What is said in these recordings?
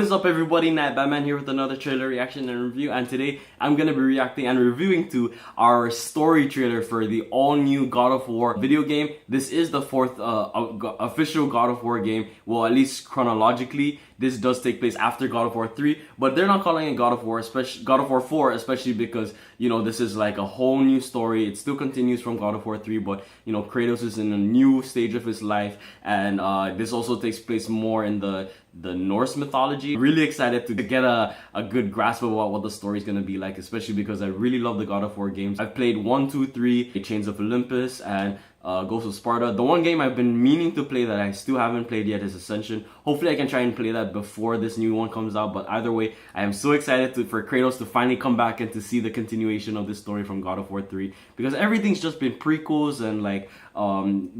What is up everybody, Nat Batman here with another trailer reaction and review, and today I'm gonna be reacting and reviewing to our story trailer for the all-new God of War video game. This is the fourth official God of War game, well, at least chronologically. This does take place after God of War 3, but they're not calling it God of War, especially God of War 4, especially because, you know, this is like a whole new story. It still continues from God of War 3, but, you know, Kratos is in a new stage of his life, and this also takes place more in the Norse mythology. Really excited to get a good grasp of what the story is going to be like, especially because I really love the God of War games. I've played 1, 2, 3, Chains of Olympus, and Ghost of Sparta. The one game I've been meaning to play that I still haven't played yet is Ascension. Hopefully I can try and play that before this new one comes out, but either way, I am so excited for Kratos to finally come back and to see the continuation of this story from God of War 3, because everything's just been prequels and like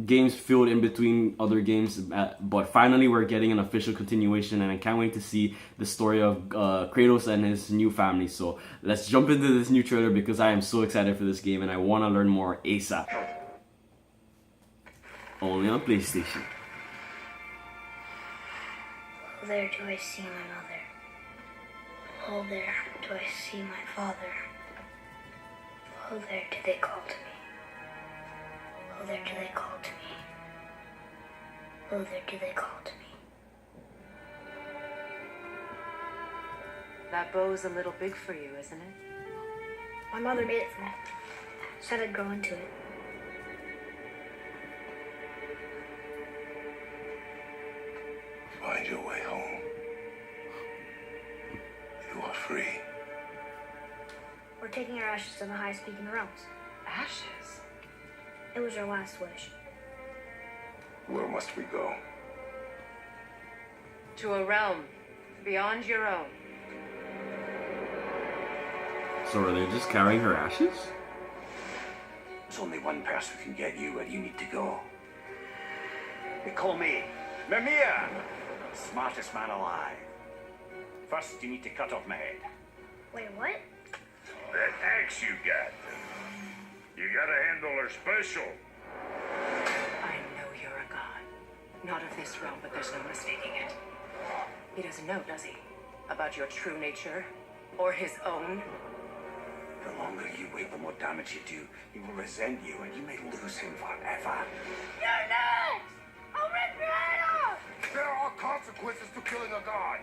games filled in between other games, but finally we're getting an official continuation, and I can't wait to see the story of Kratos and his new family. So let's jump into this new trailer because I am so excited for this game and I want to learn more ASAP. Only on PlayStation. Oh, there do I see my mother. Oh, there do I see my father. Oh, there do they call to me. Oh, there do they call to me. Oh, there do they call to me. That bow's a little big for you, isn't it? My mother made it for me. Said I'd grow into it. Find your way home. You are free. We're taking our ashes to the highest peak in the realms. Ashes? It was our last wish. Where must we go? To a realm beyond your own. So are they just carrying her ashes? There's only one person who can get you where you need to go. They call me Mimir, smartest man alive. First, you need to cut off my head. Wait, what? That axe you got. You gotta handle her special. I know you're a god. Not of this realm, but there's no mistaking it. He doesn't know, does he? About your true nature? Or his own? The longer you wait, the more damage you do. He will resent you, and you may lose him forever. You're next! I'll rip your head off! There are consequences to killing a god.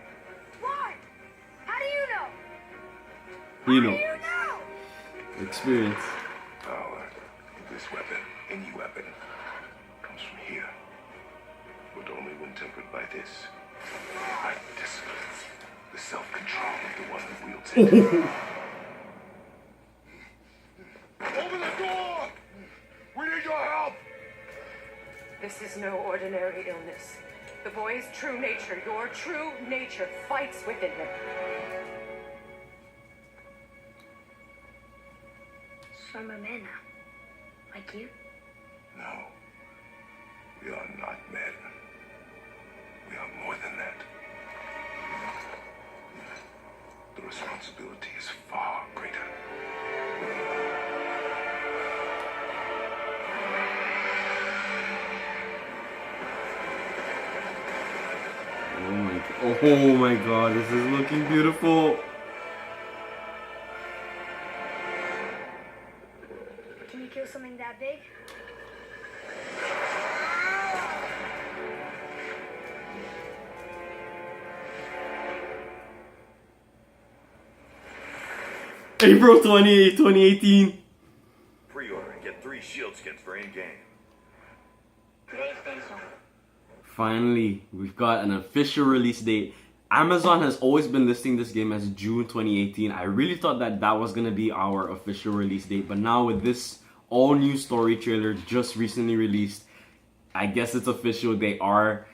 Why? How do you know? You How know, do you know? experience. Power, this weapon, any weapon, comes from here. But only when tempered by this. By discipline, the self-control of the one who wields it. Open the door! We need your help! This is no ordinary illness. The boy's true nature, your true nature, fights within him. So I'm a man now. Like you? No. We are not men. We are more than that. The responsibility is far greater. Oh my god, this is looking beautiful. Can you kill something that big? April 28, 2018. Pre-order and get 3 shield skins for in-game. PlayStation. Finally, we've got an official release date. Amazon has always been listing this game as June 2018. I really thought that was going to be our official release date, but now with this all-new story trailer just recently released, I guess it's official. They are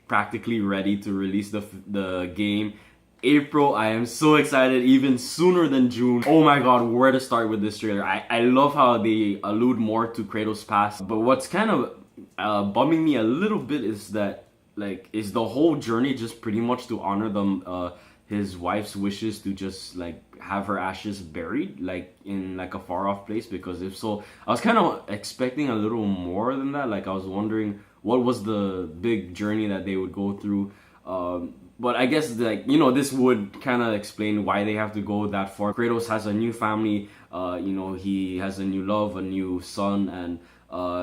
practically ready to release the game. April, I am so excited, even sooner than June. Oh my god, where to start with this trailer. I love how they allude more to Kratos' past, but what's kind of bumming me a little bit is that, like, is the whole journey just pretty much to honor them, his wife's wishes to just like have her ashes buried like in like a far off place? Because if so, I was kind of expecting a little more than that. Like I was wondering what was the big journey that they would go through. But I guess like, you know, this would kind of explain why they have to go that far. Kratos has a new family, you know, he has a new love, a new son, and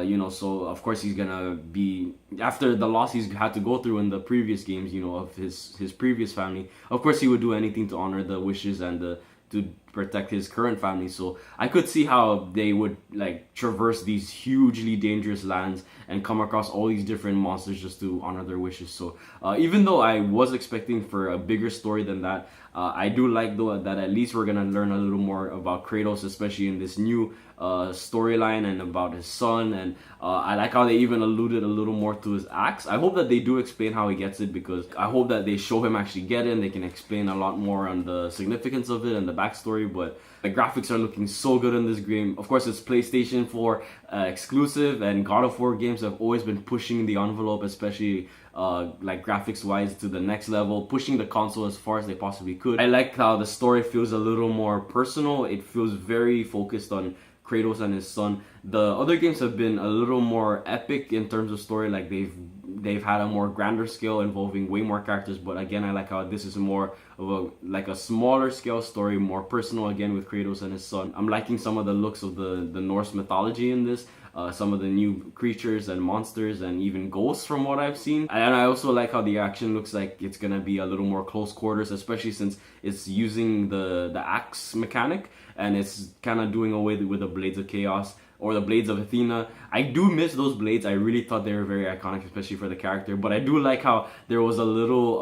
you know, so of course he's gonna be, after the loss he's had to go through in the previous games, you know, of his previous family. Of course he would do anything to honor the wishes and to protect his current family. So I could see how they would like traverse these hugely dangerous lands and come across all these different monsters just to honor their wishes. So even though I was expecting for a bigger story than that, I do like though that at least we're gonna learn a little more about Kratos, especially in this new storyline, and about his son. And I like how they even alluded a little more to his axe. I hope that they do explain how he gets it, because I hope that they show him actually get it and they can explain a lot more on the significance of it and the backstory. But the graphics are looking so good in this game. Of course, it's PlayStation 4 exclusive, and God of War games have always been pushing the envelope, especially like graphics wise, to the next level, pushing the console as far as they possibly could. I like how the story feels a little more personal. It feels very focused on Kratos and his son. The other games have been a little more epic in terms of story, like they've had a more grander scale involving way more characters. But again, I like how this is more of a smaller scale story, more personal again with Kratos and his son. I'm liking some of the looks of the Norse mythology in this. Some of the new creatures and monsters and even ghosts from what I've seen. And I also like how the action looks like it's gonna be a little more close quarters, especially since it's using the axe mechanic, and it's kind of doing away with the Blades of Chaos or the Blades of Athena. I do miss those blades. I really thought they were very iconic, especially for the character. But I do like how there was a little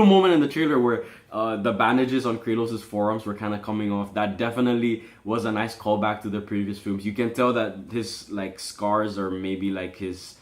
moment in the trailer where the bandages on Kratos' forearms were kind of coming off. That definitely was a nice callback to the previous films. You can tell that his like scars, or maybe like his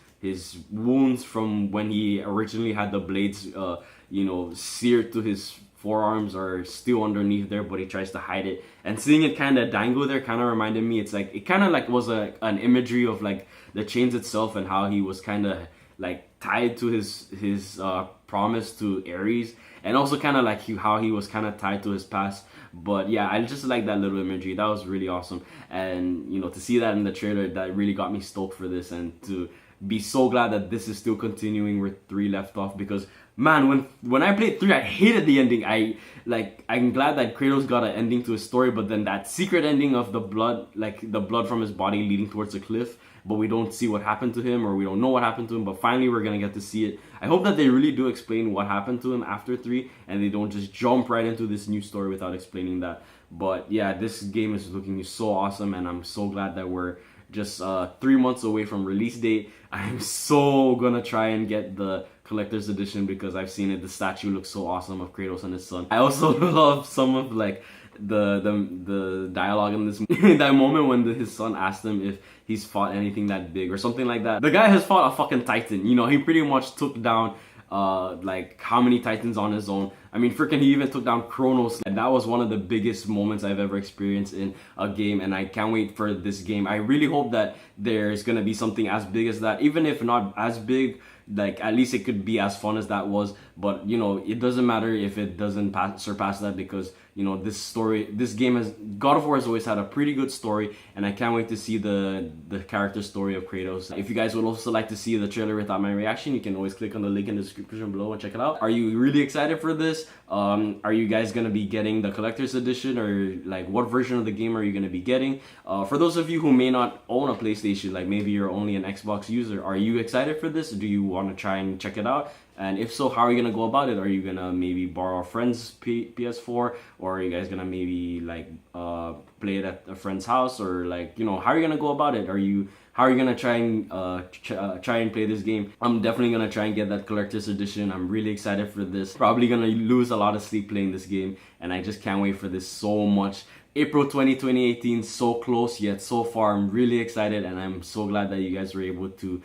wounds from when he originally had the blades, you know, seared to his forearms, are still underneath there, but he tries to hide it. And seeing it kind of dangle there kind of reminded me, it's like, it kind of like was an imagery of like the chains itself, and how he was kind of like tied to his promise to Ares, and also kind of like how he was kind of tied to his past. But yeah, I just like that little imagery. That was really awesome. And you know, to see that in the trailer, that really got me stoked for this, and to be so glad that this is still continuing where 3 left off. Because man, when I played 3, I hated the ending. I'm glad that Kratos got an ending to his story, but then that secret ending of the blood, like the blood from his body leading towards the cliff, but we don't see what happened to him, or we don't know what happened to him, but finally we're gonna get to see it. I hope that they really do explain what happened to him after 3, and they don't just jump right into this new story without explaining that. But yeah, this game is looking so awesome, and I'm so glad that we're just 3 months away from release date. I'm so gonna try and get the collector's edition, because I've seen it. The statue looks so awesome of Kratos and his son. I also love some of like the dialogue in this that moment when his son asked him if he's fought anything that big or something like that. The guy has fought a fucking titan. You know, he pretty much took down like how many titans on his own. I mean, freaking, he even took down Kronos, and that was one of the biggest moments I've ever experienced in a game, and I can't wait for this game. I really hope that there's gonna be something as big as that, even if not as big. Like, at least it could be as fun as that was. But you know, it doesn't matter if it doesn't surpass that, because you know, this game has, God of War has always had a pretty good story, and I can't wait to see the character story of Kratos. If you guys would also like to see the trailer without my reaction, you can always click on the link in the description below and check it out. Are you really excited for this? Are you guys gonna be getting the collector's edition, or like what version of the game are you gonna be getting? For those of you who may not own a PlayStation, like maybe you're only an Xbox user, are you excited for this? Do you want to try and check it out? And if so, how are you gonna go about it? Are you gonna maybe borrow a friend's PS4, or are you guys gonna maybe like play it at a friend's house, or like, you know, how are you gonna go about it? How are you gonna try and play this game? I'm definitely gonna try and get that collector's edition. I'm really excited for this. Probably gonna lose a lot of sleep playing this game, and I just can't wait for this so much. April 2018, so close yet so far. I'm really excited, and I'm so glad that you guys were able to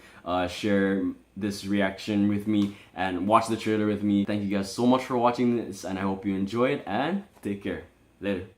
share this reaction with me and watch the trailer with me. Thank you guys so much for watching this, and I hope you enjoyed, and take care. Later.